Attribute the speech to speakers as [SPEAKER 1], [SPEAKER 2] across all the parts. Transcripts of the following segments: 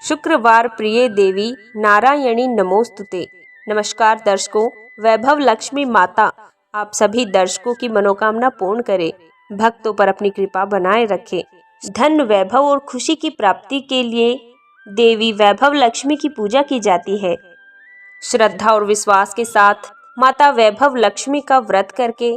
[SPEAKER 1] शुक्रवार प्रिय देवी नारायणी नमोस्तुते। नमस्कार दर्शकों, वैभव लक्ष्मी माता आप सभी दर्शकों की मनोकामना पूर्ण करे, भक्तों पर अपनी कृपा बनाए रखे। धन, वैभव और खुशी की प्राप्ति के लिए देवी वैभव लक्ष्मी की पूजा की जाती है। श्रद्धा और विश्वास के साथ माता वैभव लक्ष्मी का व्रत करके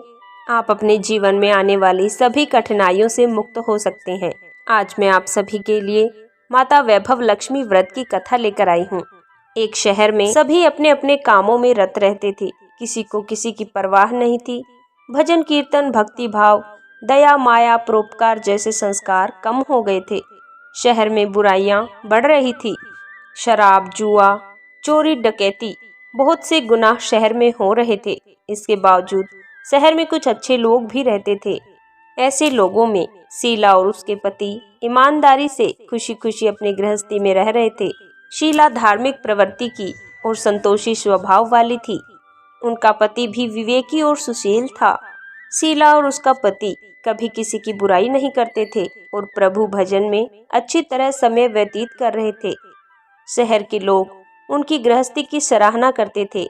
[SPEAKER 1] आप अपने जीवन में आने वाली सभी कठिनाइयों से मुक्त हो सकते हैं। आज मैं आप सभी के लिए माता वैभव लक्ष्मी व्रत की कथा लेकर आई हूँ। एक शहर में सभी अपने अपने कामों में रत रहते थे। किसी को किसी की परवाह नहीं थी। भजन कीर्तन, भक्ति भाव, दया, माया, परोपकार जैसे संस्कार कम हो गए थे। शहर में बुराइयां बढ़ रही थी। शराब, जुआ, चोरी, डकैती, बहुत से गुनाह शहर में हो रहे थे। इसके बावजूद शहर में कुछ अच्छे लोग भी रहते थे। ऐसे लोगों में शीला और उसके पति ईमानदारी से खुशी खुशी अपनी गृहस्थी में रह रहे थे। शीला धार्मिक प्रवृत्ति की और संतोषी स्वभाव वाली थी। उनका पति भी विवेकी और सुशील था। शीला और उसका पति कभी किसी की बुराई नहीं करते थे और प्रभु भजन में अच्छी तरह समय व्यतीत कर रहे थे। शहर के लोग उनकी गृहस्थी की सराहना करते थे।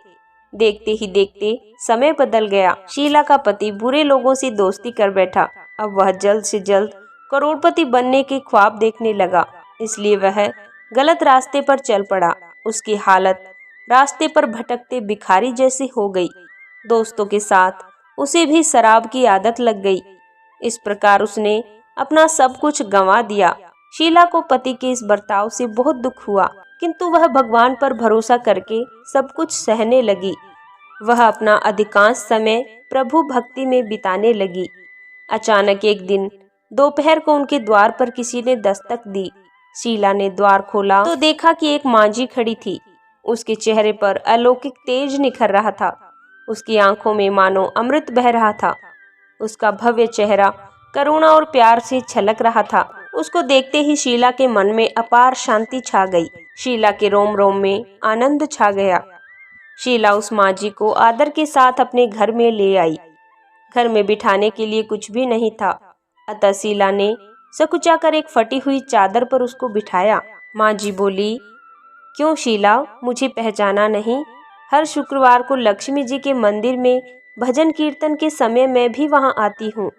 [SPEAKER 1] देखते ही देखते समय बदल गया। शीला का पति बुरे लोगों से दोस्ती कर बैठा। अब वह जल्द से जल्द करोड़पति बनने के ख्वाब देखने लगा, इसलिए वह गलत रास्ते पर चल पड़ा। उसकी हालत रास्ते पर भटकते भिखारी जैसी हो गई। दोस्तों के साथ उसे भी शराब की आदत लग गई। इस प्रकार उसने अपना सब कुछ गंवा दिया। शीला को पति के इस बर्ताव से बहुत दुख हुआ, किंतु वह भगवान पर भरोसा करके सब कुछ सहने लगी। वह अपना अधिकांश समय प्रभु भक्ति में बिताने लगी। अचानक एक दिन दोपहर को उनके द्वार पर किसी ने दस्तक दी। शीला ने द्वार खोला तो देखा कि एक मांझी खड़ी थी। उसके चेहरे पर अलौकिक तेज निखर रहा था। उसकी आंखों में मानो अमृत बह रहा था। उसका भव्य चेहरा करुणा और प्यार से छलक रहा था। उसको देखते ही शीला के मन में अपार शांति छा गई। शीला के रोम रोम में आनंद छा गया। शीला उस मांझी को आदर के साथ अपने घर में ले आई। घर में बिठाने के लिए कुछ भी नहीं था, अतः शीला ने सकुचाकर एक फटी हुई चादर पर उसको बिठाया। मांझी बोली, क्यों शीला, मुझे पहचाना नहीं? हर शुक्रवार को लक्ष्मी जी के मंदिर में भजन कीर्तन के समय मैं भी वहां आती हूँ।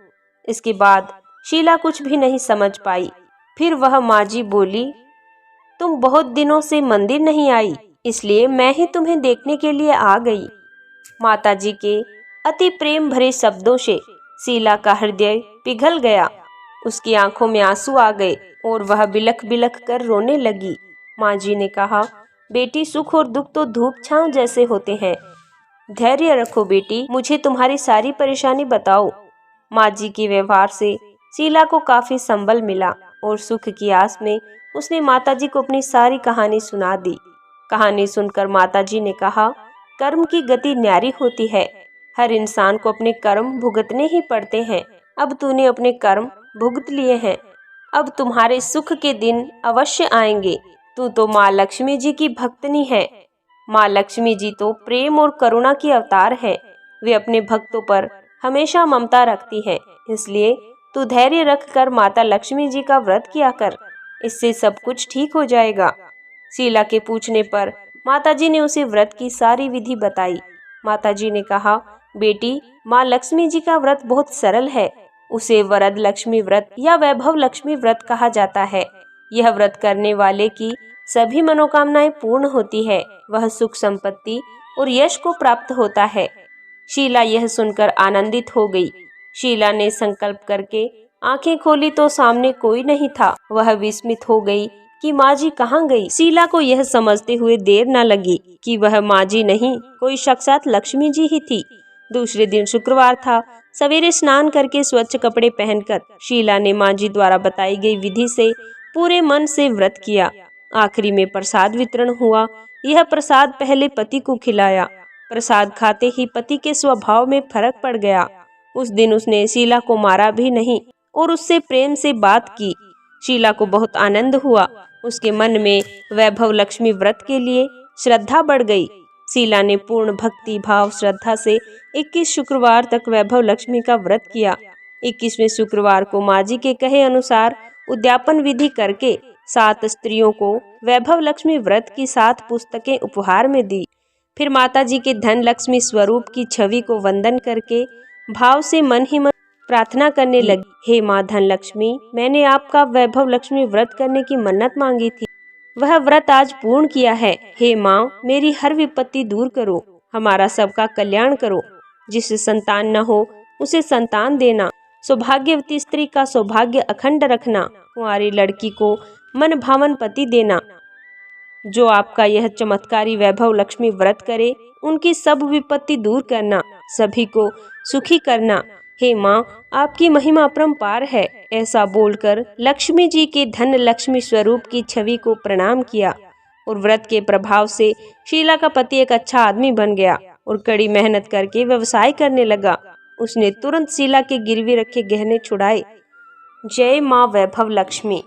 [SPEAKER 1] इसके बाद शीला कुछ भी नहीं समझ पाई। फिर वह मांझी बोली, तुम बहुत दिनों से मंदिर नहीं आई, इसलिए मैं ही तुम्हें देखने के लिए आ गई। माताजी के अति प्रेम भरे शब्दों से शीला का हृदय पिघल गया। उसकी आंखों में आंसू आ गए और वह बिलख बिलख कर रोने लगी। मांझी ने कहा, बेटी, सुख और दुख तो धूप छांव जैसे होते हैं। धैर्य रखो बेटी, मुझे तुम्हारी सारी परेशानी बताओ। मांझी के व्यवहार से शीला को काफी संबल मिला और सुख की आस में उसने माताजी को अपनी सारी कहानी सुना दी। कहानी सुनकर माताजी ने कहा, कर्म की गति न्यारी होती है। हर इंसान को अपने कर्म भुगतने ही पड़ते हैं। अब तूने अपने कर्म भुगत लिए हैं। अब तुम्हारे सुख के दिन अवश्य आएंगे। तू तो माँ लक्ष्मी जी की भक्तनी है। माँ लक्ष्मी जी तो प्रेम और करुणा की अवतार है। वे अपने भक्तों पर हमेशा ममता रखती हैं। इसलिए तू धैर्य रख कर माता लक्ष्मी जी का व्रत किया कर, इससे सब कुछ ठीक हो जाएगा। शीला के पूछने पर माताजी ने उसे व्रत की सारी विधि बताई। माताजी ने कहा, बेटी, माँ लक्ष्मी जी का व्रत बहुत सरल है। उसे वरद लक्ष्मी व्रत या वैभव लक्ष्मी व्रत कहा जाता है। यह व्रत करने वाले की सभी मनोकामनाएं पूर्ण होती है। वह सुख, संपत्ति और यश को प्राप्त होता है। शीला यह सुनकर आनंदित हो गई। शीला ने संकल्प करके आंखें खोली तो सामने कोई नहीं था। वह विस्मित हो गई कि मांझी कहाँ गई। शीला को यह समझते हुए देर न लगी कि वह मांझी नहीं, कोई साक्षात लक्ष्मी जी ही थी। दूसरे दिन शुक्रवार था। सवेरे स्नान करके स्वच्छ कपड़े पहनकर शीला ने मांझी द्वारा बताई गई विधि से पूरे मन से व्रत किया। आखिरी में प्रसाद वितरण हुआ। यह प्रसाद पहले पति को खिलाया। प्रसाद खाते ही पति के स्वभाव में फर्क पड़ गया। उस दिन उसने शीला को मारा भी नहीं और उससे प्रेम से बात की। शीला को बहुत आनंद हुआ। उसके मन में वैभव लक्ष्मी व्रत के लिए श्रद्धा बढ़ गई। शीला ने पूर्ण भक्ति भाव श्रद्धा से 21 शुक्रवार तक वैभव लक्ष्मी का व्रत किया। 21वें शुक्रवार को मांझी के कहे अनुसार उद्यापन विधि करके 7 स्त्रियों को वैभव लक्ष्मी व्रत की 7 पुस्तकें उपहार में दी। फिर माता जी के धन लक्ष्मी स्वरूप की छवि को वंदन करके भाव से मन ही मन प्रार्थना करने लगी, हे माँ धन लक्ष्मी, मैंने आपका वैभव लक्ष्मी व्रत करने की मन्नत मांगी थी, वह व्रत आज पूर्ण किया है। हे माँ, मेरी हर विपत्ति दूर करो, हमारा सबका कल्याण करो। जिसे संतान न हो उसे संतान देना, सौभाग्यवती स्त्री का सौभाग्य अखंड रखना, कुंवारी लड़की को मन भावन पति देना। जो आपका यह चमत्कारी वैभव लक्ष्मी व्रत करे उनकी सब विपत्ति दूर करना, सभी को सुखी करना। हे माँ, आपकी महिमा अपरंपार है। ऐसा बोलकर लक्ष्मी जी के धन लक्ष्मी स्वरूप की छवि को प्रणाम किया और व्रत के प्रभाव से शीला का पति एक अच्छा आदमी बन गया और कड़ी मेहनत करके व्यवसाय करने लगा। उसने तुरंत शीला के गिरवी रखे गहने छुड़ाए। जय माँ वैभव लक्ष्मी।